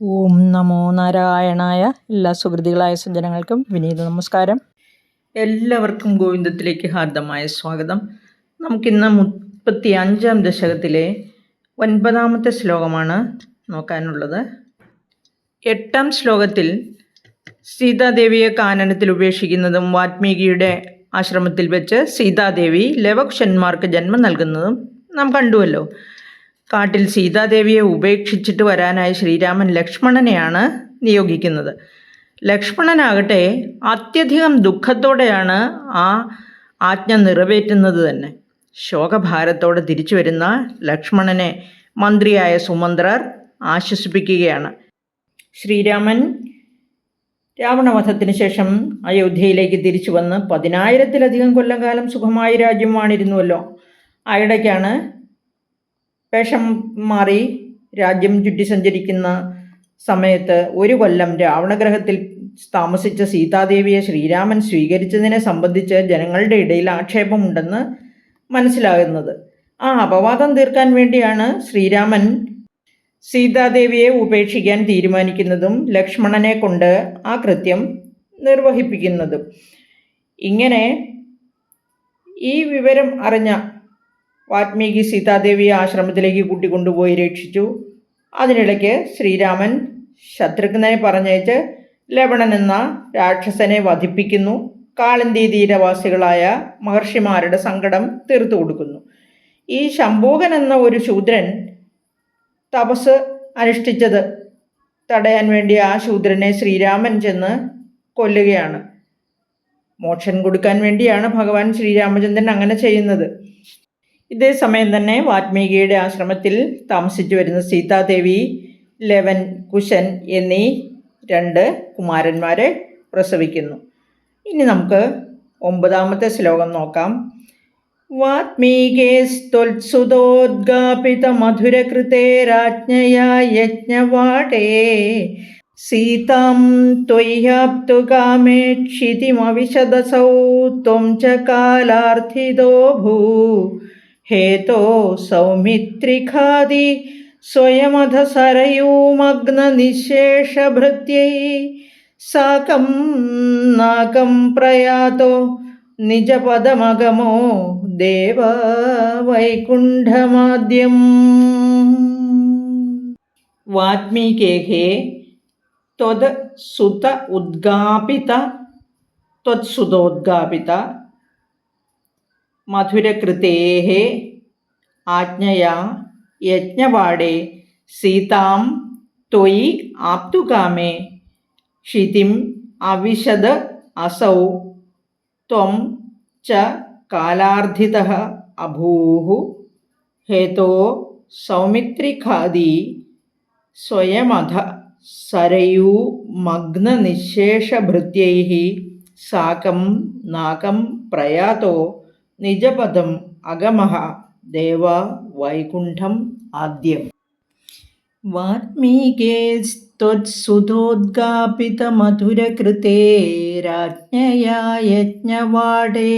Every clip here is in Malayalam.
ഓം നമോ നാരായണായ. എല്ലാ സുഹൃത്തുക്കളായ സജ്ജനങ്ങൾക്കും വിനീത നമസ്കാരം. എല്ലാവർക്കും ഗോവിന്ദത്തിലേക്ക് ഹാർദമായ സ്വാഗതം. നമുക്കിന്ന് 35-ാം ദശകത്തിലെ 9-ാമത്തെ ശ്ലോകമാണ് നോക്കാനുള്ളത്. 8-ാം ശ്ലോകത്തിൽ സീതാദേവിയെ കാനനത്തിൽ ഉപേക്ഷിക്കുന്നതും വാൽമീകിയുടെ ആശ്രമത്തിൽ വെച്ച് സീതാദേവി ലവകുശന്മാർക്ക് ജന്മം നൽകുന്നതും നാം കണ്ടുവല്ലോ. കാട്ടിൽ സീതാദേവിയെ ഉപേക്ഷിച്ചിട്ട് വരാനായി ശ്രീരാമൻ ലക്ഷ്മണനെയാണ് നിയോഗിക്കുന്നത്. ലക്ഷ്മണനാകട്ടെ അത്യധികം ദുഃഖത്തോടെയാണ് ആ ആജ്ഞ നിറവേറ്റുന്നത് തന്നെ. ശോകഭാരത്തോടെ തിരിച്ചു വരുന്ന ലക്ഷ്മണനെ മന്ത്രിയായ സുമന്ത്രർ ആശ്വസിപ്പിക്കുകയാണ്. ശ്രീരാമൻ രാവണവധത്തിന് ശേഷം അയോധ്യയിലേക്ക് തിരിച്ചു വന്ന് 10,000-ത്തിലധികം കൊല്ലം സുഖമായി രാജ്യം വാണിരുന്നുവല്ലോ. ആയിടയ്ക്കാണ് വേഷം മാറി രാജ്യം ചുറ്റി സഞ്ചരിക്കുന്ന സമയത്ത് 1 കൊല്ലം രാവണഗ്രഹത്തിൽ താമസിച്ച സീതാദേവിയെ ശ്രീരാമൻ സ്വീകരിച്ചതിനെ സംബന്ധിച്ച് ജനങ്ങളുടെ ഇടയിൽ ആക്ഷേപമുണ്ടെന്ന് മനസ്സിലാകുന്നത്. ആ അപവാദം തീർക്കാൻ വേണ്ടിയാണ് ശ്രീരാമൻ സീതാദേവിയെ ഉപേക്ഷിക്കാൻ തീരുമാനിക്കുന്നതും ലക്ഷ്മണനെ കൊണ്ട് ആ കൃത്യം നിർവഹിപ്പിക്കുന്നതും. ഇങ്ങനെ ഈ വിവരം അറിഞ്ഞ വാൽമീകി സീതാദേവിയെ ആശ്രമത്തിലേക്ക് കൂട്ടിക്കൊണ്ടുപോയി രക്ഷിച്ചു. അതിനിടയ്ക്ക് ശ്രീരാമൻ ശത്രുഘ്നനെ പറഞ്ഞയച്ച് ലവണൻ എന്ന രാക്ഷസനെ വധിപ്പിക്കുന്നു. കാളിന്തി തീരവാസികളായ മഹർഷിമാരുടെ സങ്കടം തീർത്തു കൊടുക്കുന്നു. ഈ ശംഭൂകൻ എന്ന ഒരു ശൂദ്രൻ തപസ് അനുഷ്ഠിച്ചത് തടയാൻ വേണ്ടി ആ ശൂദ്രനെ ശ്രീരാമൻ ചെന്ന് കൊല്ലുകയാണ്. മോക്ഷം കൊടുക്കാൻ വേണ്ടിയാണ് ഭഗവാൻ ശ്രീരാമചന്ദ്രൻ അങ്ങനെ ചെയ്യുന്നത്. ഇതേ സമയം തന്നെ വാൽമീകിയുടെ ആശ്രമത്തിൽ താമസിച്ചു വരുന്ന സീതാദേവി ലവൻ, കുശൻ എന്നീ 2 കുമാരന്മാരെ പ്രസവിക്കുന്നു. ഇനി നമുക്ക് 9-ാമത്തെ ശ്ലോകം നോക്കാം. വാൽമീകേസ്ത്വത്സുതോദ്ഗാപിത മധുരകൃതേ രാജ്ഞയാ യജ്ഞവാടേ സീതാം ത്വയ്യാപ്തുകാമേ ക്ഷിതിമവിശദസൗ ത്വം ച കാലാർത്ഥിതോ ഭൂ ഹേതോ സൗമിത്രിഖാദി സ്വയമധ സരയൂമഗ്നനിശേഷഭൃത്യൈ സാകം നാകം പ്രയാതോ നിജപദമഗമോ ദേവ വൈകുണ്ഠമാദ്യം. വാൽമീകേഹേ ത്വത്സുതോദ്ഗാപിത മധുരകൃതേഃ ആജ്ഞയാ യജ്ഞവാടേ സീതാം ത്വയി ആപ്തുകാമേ ക്ഷിതിം അവിശദ അസൗ ത്വം ച കാലാർത്ഥിതഃ അഭൂഃ ഹേതോ സൗമിത്രിഖാദി സ്വയമധ സരയൂമഗ്നനിശേഷഭൃത്യൈഃ സാകം നാകം പ്രയാതോ നിജപദം അഗമഃ ദേവ വൈകുണ്ഠം ആദ്യം. വാൽമീകേസ്ത്വത്സുതോദ്ഗാപിത മധുരകൃതേ രാജ്ഞയാ യജ്ഞവാടേ.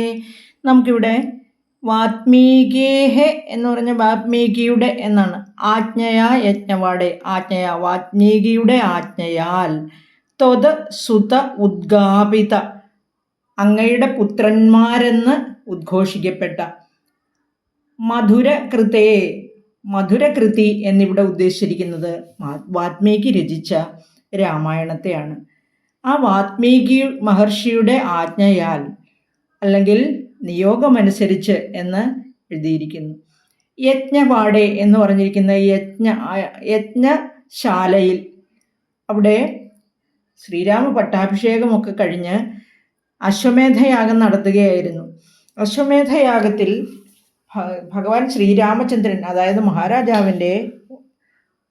നമുക്കിവിടെ വാൽമീകേഹേ എന്ന് പറഞ്ഞ വാൽമീകിയുടെ എന്നാണ്. ആജ്ഞയാ യജ്ഞവാടേ, ആജ്ഞയാ വാൽമീകിയുടെ ആജ്ഞയാൽ, ത്വത് സുത ഉദ്ഗാപിത അങ്ങയുടെ പുത്രന്മാരെന്ന് ഉദ്ഘോഷിക്കപ്പെട്ട, മധുരകൃതേ മധുരകൃതി എന്നിവിടെ ഉദ്ദേശിച്ചിരിക്കുന്നത് വാൽമീകി രചിച്ച രാമായണത്തെയാണ്. ആ വാൽമീകി മഹർഷിയുടെ ആജ്ഞയാൽ അല്ലെങ്കിൽ നിയോഗമനുസരിച്ച് എന്ന് എഴുതിയിരിക്കുന്നു. യജ്ഞവാടേ എന്ന് പറഞ്ഞിരിക്കുന്ന യജ്ഞശാലയിൽ, അവിടെ ശ്രീരാമ പട്ടാഭിഷേകമൊക്കെ കഴിഞ്ഞ് അശ്വമേധയാഗം നടത്തുകയായിരുന്നു. അശ്വമേധയാഗത്തിൽ ഭഗവാൻ ശ്രീരാമചന്ദ്രൻ, അതായത് മഹാരാജാവിൻ്റെ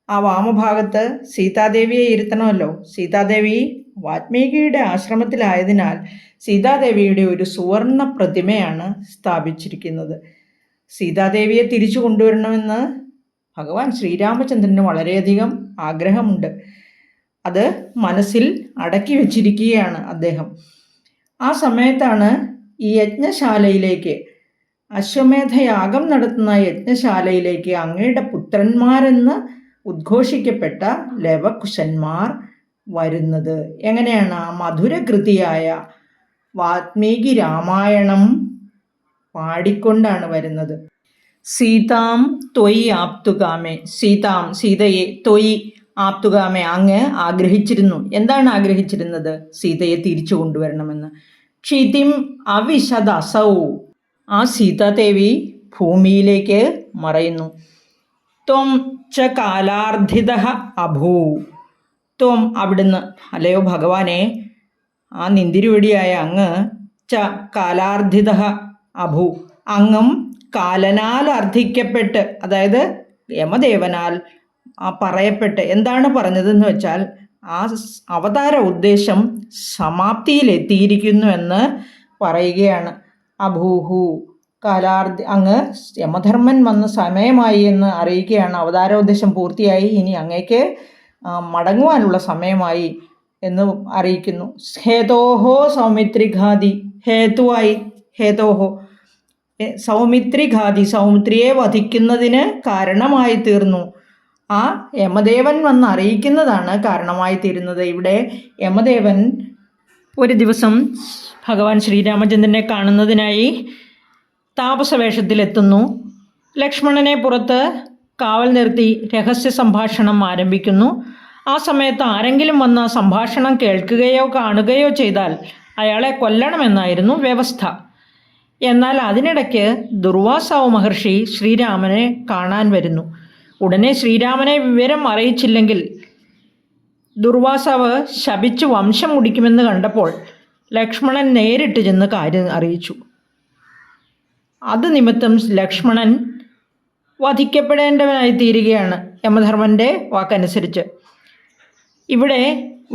ആ വാമഭാഗത്ത് സീതാദേവിയെ ഇരുത്തണമല്ലോ. സീതാദേവി വാൽമീകിയുടെ ആശ്രമത്തിലായതിനാൽ സീതാദേവിയുടെ ഒരു സുവർണ പ്രതിമയാണ് സ്ഥാപിച്ചിരിക്കുന്നത്. സീതാദേവിയെ തിരിച്ചു കൊണ്ടുവരണമെന്ന് ഭഗവാൻ ശ്രീരാമചന്ദ്രന് വളരെയധികം ആഗ്രഹമുണ്ട്. അത് മനസ്സിൽ അടക്കി വച്ചിരിക്കുകയാണ് അദ്ദേഹം. ആ സമയത്താണ് ഈ യജ്ഞശാലയിലേക്ക്, അശ്വമേധയാഗം നടത്തുന്ന യജ്ഞശാലയിലേക്ക് അങ്ങയുടെ പുത്രന്മാരെന്ന് ഉദ്ഘോഷിക്കപ്പെട്ട ലവകുശന്മാർ വരുന്നത്. എങ്ങനെയാണ്? ആ മധുരകൃതിയായ വാൽമീകി രാമായണം പാടിക്കൊണ്ടാണ് വരുന്നത്. സീതാം ത്വയി ആപ്തുകാമേ, സീതയെ ത്വയി ആപ്തുകാമേ, അങ്ങ് ആഗ്രഹിച്ചിരുന്നു. എന്താണ് ആഗ്രഹിച്ചിരുന്നത്? സീതയെ തിരിച്ചു കൊണ്ടുവരണമെന്ന്. ക്ഷിതിം അവിശദസൗ, ആ സീതാദേവി ഭൂമിയിലേക്ക് മറയുന്നു. ത്വം ച കാലാർദ്ധിതഃ അഭൂ, ത്വം അവിടുന്ന്, അല്ലയോ ഭഗവാനെ, ആ നിന്തിരുവടിയായ അങ്ങ്, ച കാലാർദ്ധിതഃ അഭൂ, അങ്ങും കാലനാൽ അർത്ഥിക്കപ്പെട്ട്, അതായത് യമദേവനാൽ പറയപ്പെട്ട്. എന്താണ് പറഞ്ഞതെന്ന് വെച്ചാൽ ആ അവതാര ഉദ്ദേശം സമാപ്തിയിലെത്തിയിരിക്കുന്നു എന്ന് പറയുകയാണ്. അഭൂഹു അങ്ങ് യമധർമ്മൻ വന്ന സമയമായി എന്ന് അറിയിക്കുകയാണ്. അവതാരോദ്ദേശം പൂർത്തിയായി, ഇനി അങ്ങേക്ക് മടങ്ങുവാനുള്ള സമയമായി എന്ന് അറിയിക്കുന്നു. ഹേതോഹോ സൗമിത്രിഘാതി, ഹേതുവായി, ഹേതോഹോ സൗമിത്രിഘാതി, സൗമിത്രിയെ വധിക്കുന്നതിന് കാരണമായി തീർന്നു. ആ യമദേവൻ വന്ന് അറിയിക്കുന്നതാണ് കാരണമായി തീരുന്നത്. ഇവിടെ യമദേവൻ ഒരു ദിവസം ഭഗവാൻ ശ്രീരാമചന്ദ്രനെ കാണുന്നതിനായി താപസവേഷത്തിലെത്തുന്നു. ലക്ഷ്മണനെ പുറത്ത് കാവൽ നിർത്തി രഹസ്യ സംഭാഷണം ആരംഭിക്കുന്നു. ആ സമയത്ത് ആരെങ്കിലും വന്ന് സംഭാഷണം കേൾക്കുകയോ കാണുകയോ ചെയ്താൽ അയാളെ കൊല്ലണമെന്നായിരുന്നു വ്യവസ്ഥ. എന്നാൽ അതിനിടയ്ക്ക് ദുർവാസാവ് മഹർഷി ശ്രീരാമനെ കാണാൻ വരുന്നു. ഉടനെ ശ്രീരാമനെ വിവരം അറിയിച്ചില്ലെങ്കിൽ ദുർവാസാവ് ശപിച്ച് വംശം മുടിക്കുമെന്ന് കണ്ടപ്പോൾ ലക്ഷ്മണൻ നേരിട്ട് ചെന്ന് കാര്യം അറിയിച്ചു. അത് നിമിത്തം ലക്ഷ്മണൻ വധിക്കപ്പെടേണ്ടവനായി തീരുകയാണ് യമധർമ്മൻ്റെ വാക്കനുസരിച്ച്. ഇവിടെ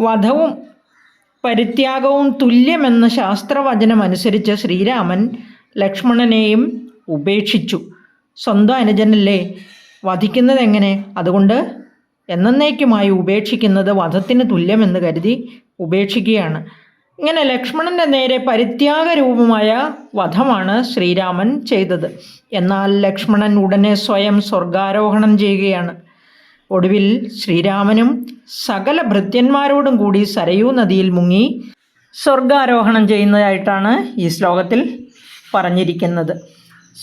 വധവും പരിത്യാഗവും തുല്യമെന്ന ശാസ്ത്രവചനം അനുസരിച്ച് ശ്രീരാമൻ ലക്ഷ്മണനെയും ഉപേക്ഷിച്ചു. സ്വന്തം അനുജനല്ലേ, വധിക്കുന്നത് എങ്ങനെ? അതുകൊണ്ട് എന്നേക്കുമായി ഉപേക്ഷിക്കുന്നത് വധത്തിന് തുല്യമെന്ന് കരുതി ഉപേക്ഷിക്കുകയാണ്. ഇങ്ങനെ ലക്ഷ്മണൻ്റെ നേരെ പരിത്യാഗരൂപമായ വധമാണ് ശ്രീരാമൻ ചെയ്തത്. എന്നാൽ ലക്ഷ്മണൻ ഉടനെ സ്വയം സ്വർഗാരോഹണം ചെയ്യുകയാണ്. ഒടുവിൽ ശ്രീരാമനും സകല ഭൃത്യന്മാരോടും കൂടി സരയൂ നദിയിൽ മുങ്ങി സ്വർഗാരോഹണം ചെയ്യുന്നതായിട്ടാണ് ഈ ശ്ലോകത്തിൽ പറഞ്ഞിരിക്കുന്നത്.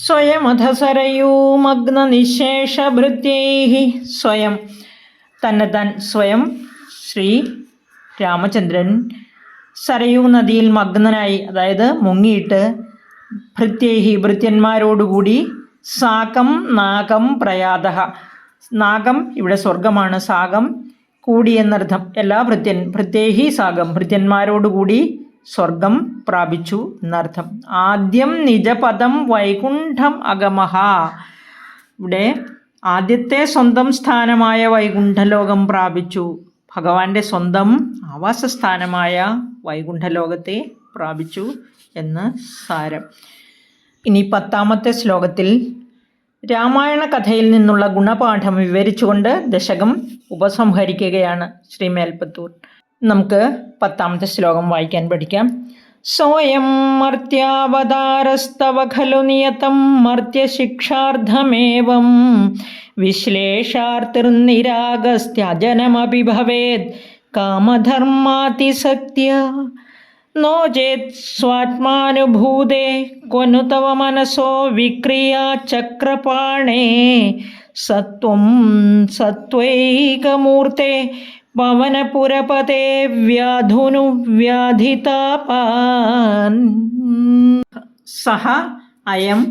സ്വയമധസരയൂ മഗ്ന നിശേഷ ഭൃത്യൈഹി, സ്വയം തന്നെത്താൻ സ്വയം ശ്രീ രാമചന്ദ്രൻ സരയൂ നദിയിൽ മഗ്നനായി, അതായത് മുങ്ങിയിട്ട്, ഭൃത്യൈഹി ഭൃത്യന്മാരോടുകൂടി, സാകം നാഗം പ്രയാതഃ, നാഗം ഇവിടെ സ്വർഗമാണ്, സാകം കൂടി എന്നർത്ഥം. എല്ലാ ഭൃത്യൈഹി സാഗം, ഭൃത്യന്മാരോടുകൂടി സ്വർഗം പ്രാപിച്ചു എന്നർത്ഥം. ആദ്യം നിജപദം വൈകുണ്ഠം അഗമഹ, ഇവിടെ ആദ്യത്തെ സ്വന്തം സ്ഥാനമായ വൈകുണ്ഠലോകം പ്രാപിച്ചു. ഭഗവാന്റെ സ്വന്തം ആവാസസ്ഥാനമായ വൈകുണ്ഠലോകത്തെ പ്രാപിച്ചു എന്ന് സാരം. ഇനി 10ാമത്തെ ശ്ലോകത്തിൽ രാമായണ കഥയിൽ നിന്നുള്ള ഗുണപാഠം വിവരിച്ചുകൊണ്ട് ദശകം ഉപസംഹരിക്കുകയാണ് ശ്രീ മേൽപ്പത്തൂർ. നമുക്ക് 10ാമത്തെ ശ്ലോകം വായിക്കാൻ പഠിക്കാം. സോയം മർത്യാവതാരസ്തവ ഖലു നിയതം മർത്യശിക്ഷാർത്ഥമേവം വിശ്ലേഷാർത്തിർനിരാഗസ്ത്യജനമപി ഭവേത് കാമധർമാതിസക്ത്യ നോ ചേത് സ്വാത്മാനുഭൂതേ ക്വനു തവ മനസോ വിക്രിയാ ചക്രപാണേ സത്വം സത്വൈകമൂർത്തേ പവനപുരപതേ വ്യാധുനു വ്യാധിതാപാൻ. സഹ അയം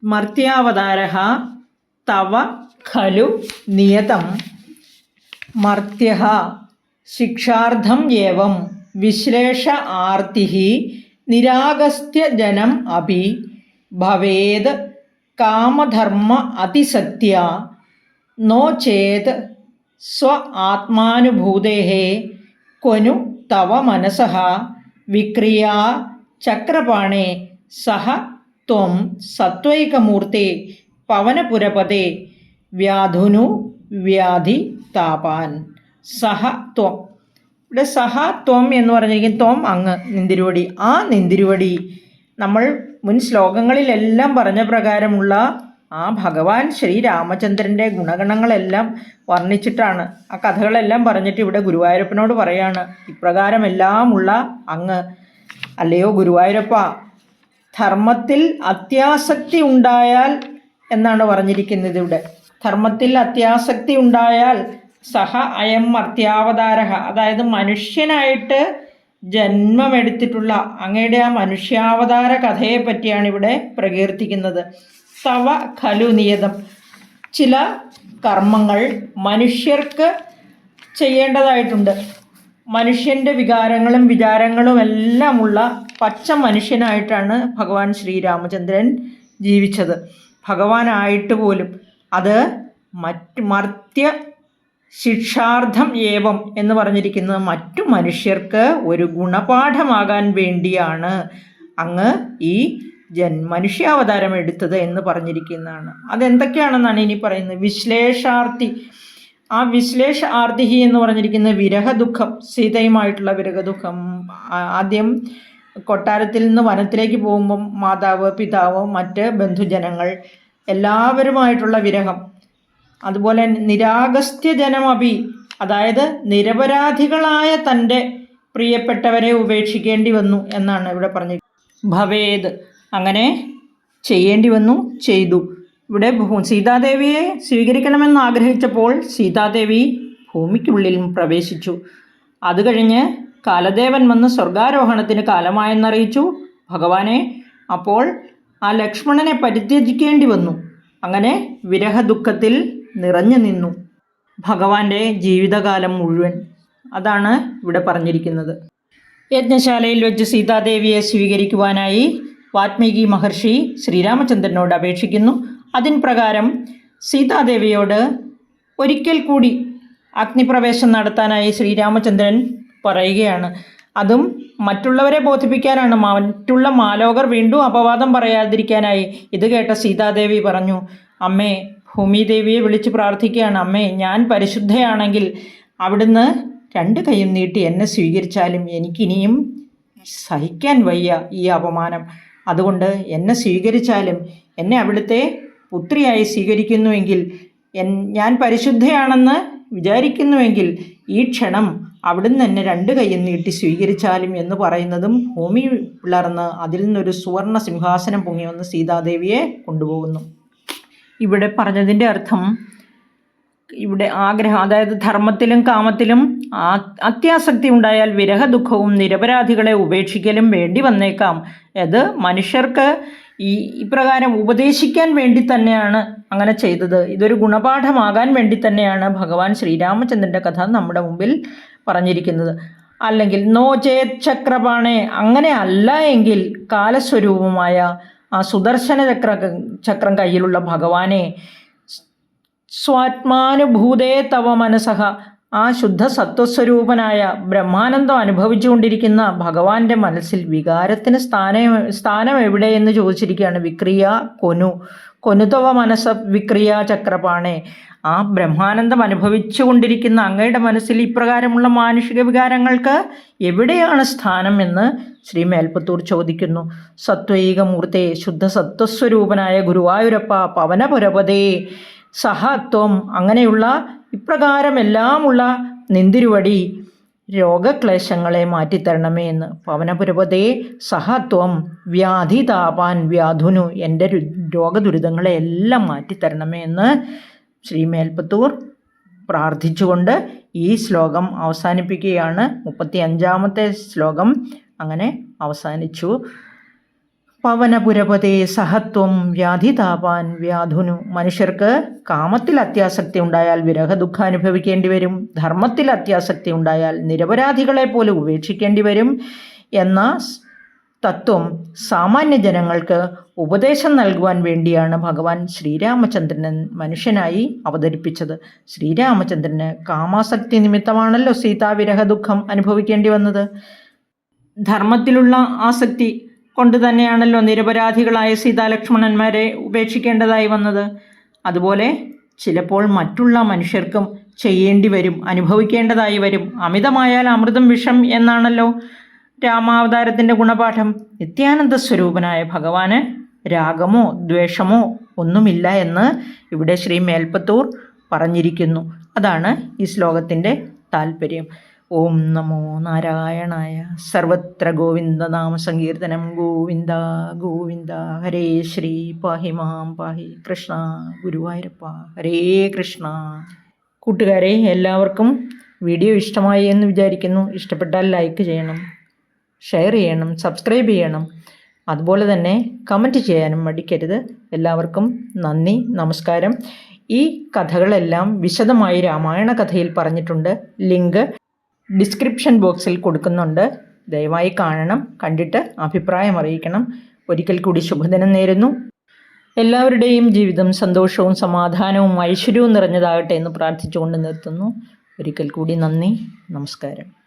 മർത്യാവതാരഃ തവ ഖലു നിയതം മർത്യഃ ശിക്ഷാർത്ഥം ഏവം വിശ്ലേഷ ആർത്തിഃ നിരാഗസ്ത്യ ജനം അപി ഭവേത് കാമധർമ്മ അതിസക്ത്യ നോ ചേത് സ്വ ആത്മാനുഭൂതേഃ ക്വനു തവ മനസഃ വിക്രിയാ ചക്രപാണേ സഹ ത്വം സത്വൈകമൂർത്തേ പവനപുരപതേ വ്യാധുനു വ്യാധി താപാൻ. സഹ ത്വം, ഇവിടെ സഹ ത്വം എന്ന് പറഞ്ഞിരിക്കും. ത്വം അങ്ങ്, നിന്തിരുവടി. ആ നിന്തിരുവടി നമ്മൾ മുൻ ശ്ലോകങ്ങളിലെല്ലാം പറഞ്ഞ പ്രകാരമുള്ള ആ ഭഗവാൻ ശ്രീരാമചന്ദ്രൻ്റെ ഗുണഗണങ്ങളെല്ലാം വർണ്ണിച്ചിട്ടാണ്, ആ കഥകളെല്ലാം പറഞ്ഞിട്ട് ഇവിടെ ഗുരുവായൂരപ്പനോട് പറയാണ്, ഇപ്രകാരമെല്ലാമുള്ള അങ്ങ്, അല്ലയോ ഗുരുവായൂരപ്പ, ധർമ്മത്തിൽ അത്യാസക്തി ഉണ്ടായാൽ എന്നാണ് പറഞ്ഞിരിക്കുന്നത് ഇവിടെ. ധർമ്മത്തിൽ അത്യാസക്തി ഉണ്ടായാൽ സഹ അയം മർത്യാവതാരഃ, അതായത് മനുഷ്യനായിട്ട് ജന്മമെടുത്തിട്ടുള്ള അങ്ങയുടെ ആ മനുഷ്യാവതാര കഥയെ പറ്റിയാണ് ഇവിടെ പ്രകീർത്തിക്കുന്നത്. തവ ഖലു നിയതം, ചില കർമ്മങ്ങൾ മനുഷ്യർക്ക് ചെയ്യേണ്ടതായിട്ടുണ്ട്. മനുഷ്യൻ്റെ വികാരങ്ങളും വിചാരങ്ങളും എല്ലാമുള്ള പച്ച മനുഷ്യനായിട്ടാണ് ഭഗവാൻ ശ്രീരാമചന്ദ്രൻ ജീവിച്ചത്. ഭഗവാനായിട്ട് പോലും അത് മർത്യ ശിക്ഷാർത്ഥം ഏവം എന്ന് പറഞ്ഞിരിക്കുന്നത് മറ്റു മനുഷ്യർക്ക് ഒരു ഗുണപാഠമാകാൻ വേണ്ടിയാണ് അങ്ങ് ഈ മനുഷ്യാവതാരം എടുത്തത് എന്ന് പറഞ്ഞിരിക്കുന്നതാണ്. അതെന്തൊക്കെയാണെന്നാണ് ഇനി പറയുന്നത്. വിശ്ലേഷാർത്ഥി, ആ വിശ്ലേഷാർത്ഥി എന്ന് പറഞ്ഞിരിക്കുന്ന വിരഹദുഃഖം, സീതയുമായിട്ടുള്ള വിരഹദുഃഖം. ആദ്യം കൊട്ടാരത്തിൽ നിന്ന് വനത്തിലേക്ക് പോകുമ്പം മാതാവ്, പിതാവ്, മറ്റ് ബന്ധുജനങ്ങൾ എല്ലാവരുമായിട്ടുള്ള വിരഹം. അതുപോലെ നിരാഗസ്ത്യജനമഭി, അതായത് നിരപരാധികളായ തൻ്റെ പ്രിയപ്പെട്ടവരെ ഉപേക്ഷിക്കേണ്ടി വന്നു എന്നാണ് ഇവിടെ പറഞ്ഞത്. ഭവേദ്, അങ്ങനെ ചെയ്യേണ്ടി വന്നു, ചെയ്തു. ഇവിടെ സീതാദേവിയെ സ്വീകരിക്കണമെന്ന് ആഗ്രഹിച്ചപ്പോൾ സീതാദേവി ഭൂമിക്കുള്ളിൽ പ്രവേശിച്ചു. അത് കഴിഞ്ഞ് കാലദേവൻ വന്ന് സ്വർഗാരോഹണത്തിന് കാലമായെന്നറിയിച്ചു ഭഗവാനെ. അപ്പോൾ ആ ലക്ഷ്മണനെ പരിത്യജിക്കേണ്ടി വന്നു. അങ്ങനെ വിരഹദുഃഖത്തിൽ നിറഞ്ഞു നിന്നു ഭഗവാന്റെ ജീവിതകാലം മുഴുവൻ. അതാണ് ഇവിടെ പറഞ്ഞിരിക്കുന്നത്. യജ്ഞശാലയിൽ വെച്ച് സീതാദേവിയെ സ്വീകരിക്കുവാനായി വാൽമീകി മഹർഷി ശ്രീരാമചന്ദ്രനോട് അപേക്ഷിക്കുന്നു. അതിൻ പ്രകാരം സീതാദേവിയോട് ഒരിക്കൽ കൂടി അഗ്നിപ്രവേശം നടത്താനായി ശ്രീരാമചന്ദ്രൻ പറയുകയാണ്. അതും മറ്റുള്ളവരെ ബോധിപ്പിക്കാനാണ്, മറ്റുള്ള മാലോകർ വീണ്ടും അപവാദം പറയാതിരിക്കാനായി. ഇത് കേട്ട സീതാദേവി പറഞ്ഞു, അമ്മേ, ഭൂമിദേവിയെ വിളിച്ച് പ്രാർത്ഥിക്കുകയാണ്, അമ്മേ, ഞാൻ പരിശുദ്ധയാണെങ്കിൽ അവിടുന്ന് 2 കൈയും നീട്ടി എന്നെ സ്വീകരിച്ചാലും എനിക്കിനിയും സഹിക്കാൻ വയ്യ ഈ അപമാനം. അതുകൊണ്ട് എന്നെ സ്വീകരിച്ചാലും, എന്നെ അവിടുത്തെ പുത്രിയായി സ്വീകരിക്കുന്നുവെങ്കിൽ, ഞാൻ പരിശുദ്ധയാണെന്ന് വിചാരിക്കുന്നുവെങ്കിൽ ഈ ക്ഷണം അവിടുന്ന് എന്നെ 2 കൈയും നീട്ടി സ്വീകരിച്ചാലും എന്ന് പറയുന്നതും ഭൂമി പിളർന്ന് അതിൽ നിന്നൊരു സുവർണ സിംഹാസനം പൊങ്ങി വന്ന് സീതാദേവിയെ കൊണ്ടുപോകുന്നു. ഇവിടെ പറഞ്ഞതിൻ്റെ അർത്ഥം, ഇവിടെ ആഗ്രഹം, അതായത് ധർമ്മത്തിലും കാമത്തിലും അത്യാസക്തി ഉണ്ടായാൽ വിരഹദുഃഖവും നിരപരാധികളെ ഉപേക്ഷിക്കലും വേണ്ടി വന്നേക്കാം. അത് മനുഷ്യർക്ക് ഇപ്രകാരം ഉപദേശിക്കാൻ വേണ്ടി തന്നെയാണ് അങ്ങനെ ചെയ്തത്. ഇതൊരു ഗുണപാഠമാകാൻ വേണ്ടി തന്നെയാണ് ഭഗവാൻ ശ്രീരാമചന്ദ്രൻ്റെ കഥ നമ്മുടെ മുമ്പിൽ പറഞ്ഞിരിക്കുന്നത്. അല്ലെങ്കിൽ നോചേത് ചക്രപാണേ, അങ്ങനെ അല്ല എങ്കിൽ കാലസ്വരൂപമായ ആ സുദർശന ചക്രം കയ്യിലുള്ള ഭഗവാനെ, സ്വാത്മാനുഭൂതേ തവ മനസഹ, ആ ശുദ്ധ സത്വസ്വരൂപനായ ബ്രഹ്മാനന്ദം അനുഭവിച്ചുകൊണ്ടിരിക്കുന്ന ഭഗവാന്റെ മനസ്സിൽ വികാരത്തിന് സ്ഥാനം എവിടെയെന്ന് ചോദിച്ചിരിക്കുകയാണ്. വിക്രിയ കൊനുതവ മനസ്സ വിക്രിയ ചക്രപാണേ, ആ ബ്രഹ്മാനന്ദം അനുഭവിച്ചു കൊണ്ടിരിക്കുന്ന അങ്ങയുടെ മനസ്സിൽ ഇപ്രകാരമുള്ള മാനുഷിക വികാരങ്ങൾക്ക് എവിടെയാണ് സ്ഥാനം എന്ന് ശ്രീ മേൽപ്പത്തൂർ ചോദിക്കുന്നു. സത്വൈകമൂർത്തേ, ശുദ്ധ സത്വസ്വരൂപനായ ഗുരുവായൂരപ്പ, പവനപുരപതേ സഹത്വം, അങ്ങനെയുള്ള ഇപ്രകാരമെല്ലാമുള്ള നിന്തിരുവടി രോഗക്ലേശങ്ങളെ മാറ്റിത്തരണമേ എന്ന്. പവനപുരപതേ സഹത്വം വ്യാധിതാപാൻ വ്യാധുനു, എൻ്റെ രോഗദുരിതങ്ങളെ എല്ലാം മാറ്റിത്തരണമേ എന്ന് ശ്രീ മേൽപ്പത്തൂർ പ്രാർത്ഥിച്ചുകൊണ്ട് ഈ ശ്ലോകം അവസാനിപ്പിക്കുകയാണ്. 35-ാമത്തെ ശ്ലോകം അങ്ങനെ അവസാനിച്ചു. പവനപുരപതേ സഹത്വം വ്യാധിതാപാൻ വ്യാധുനു, മനുഷ്യർക്ക് കാമത്തിൽ അത്യാസക്തി ഉണ്ടായാൽ വിരഹദുഃഖം അനുഭവിക്കേണ്ടി വരും, ധർമ്മത്തിൽ അത്യാസക്തി ഉണ്ടായാൽ നിരപരാധികളെ പോലും ഉപേക്ഷിക്കേണ്ടി വരും എന്ന തത്വം സാമാന്യ ജനങ്ങൾക്ക് ഉപദേശം നൽകുവാൻ വേണ്ടിയാണ് ഭഗവാൻ ശ്രീരാമചന്ദ്രൻ മനുഷ്യനായി അവതരിപ്പിച്ചത്. ശ്രീരാമചന്ദ്രന് കാമാസക്തി നിമിത്തമാണല്ലോ സീതാവിരഹ ദുഃഖം അനുഭവിക്കേണ്ടി വന്നത്. ധർമ്മത്തിലുള്ള ആസക്തി കൊണ്ട് തന്നെയാണല്ലോ നിരപരാധികളായ സീതാലക്ഷ്മണന്മാരെ ഉപേക്ഷിക്കേണ്ടതായി വന്നത്. അതുപോലെ ചിലപ്പോൾ മറ്റുള്ള മനുഷ്യർക്കും ചെയ്യേണ്ടി വരും, അനുഭവിക്കേണ്ടതായി വരും. അമിതമായാൽ അമൃതം വിഷം എന്നാണല്ലോ രാമാവതാരത്തിൻ്റെ ഗുണപാഠം. നിത്യാനന്ദ സ്വരൂപനായ ഭഗവാന് രാഗമോ ദ്വേഷമോ ഒന്നുമില്ല എന്ന് ഇവിടെ ശ്രീ മേൽപ്പത്തൂർ പറഞ്ഞിരിക്കുന്നു. അതാണ് ഈ ശ്ലോകത്തിൻ്റെ താല്പര്യം. ഓം നമോ നാരായണായ. സർവത്ര ഗോവിന്ദനാമ സങ്കീർത്തനം. ഗോവിന്ദ ഗോവിന്ദ. ഹരേ ശ്രീ പാഹി മാം പാഹി. കൃഷ്ണ ഗുരുവായൂരപ്പ. ഹരേ കൃഷ്ണ. കൂട്ടുകാരെ, എല്ലാവർക്കും വീഡിയോ ഇഷ്ടമായി എന്ന് വിചാരിക്കുന്നു. ഇഷ്ടപ്പെട്ടാൽ ലൈക്ക് ചെയ്യണം, ഷെയർ ചെയ്യണം, സബ്സ്ക്രൈബ് ചെയ്യണം. അതുപോലെ തന്നെ കമൻറ്റ് ചെയ്യാനും മടിക്കരുത്. എല്ലാവർക്കും നന്ദി, നമസ്കാരം. ഈ കഥകളെല്ലാം വിശദമായി രാമായണ കഥയിൽ പറഞ്ഞിട്ടുണ്ട്. ലിങ്ക് ഡിസ്ക്രിപ്ഷൻ ബോക്സിൽ കൊടുക്കുന്നുണ്ട്. ദയവായി കാണണം, കണ്ടിട്ട് അഭിപ്രായം അറിയിക്കണം. ഒരിക്കൽ കൂടി ശുഭദിനം നേരുന്നു. എല്ലാവരുടെയും ജീവിതം സന്തോഷവും സമാധാനവും ഐശ്വര്യവും നിറഞ്ഞതാകട്ടെ എന്ന് പ്രാർത്ഥിച്ചുകൊണ്ട് നിർത്തുന്നു. ഒരിക്കൽ കൂടി നന്ദി, നമസ്കാരം.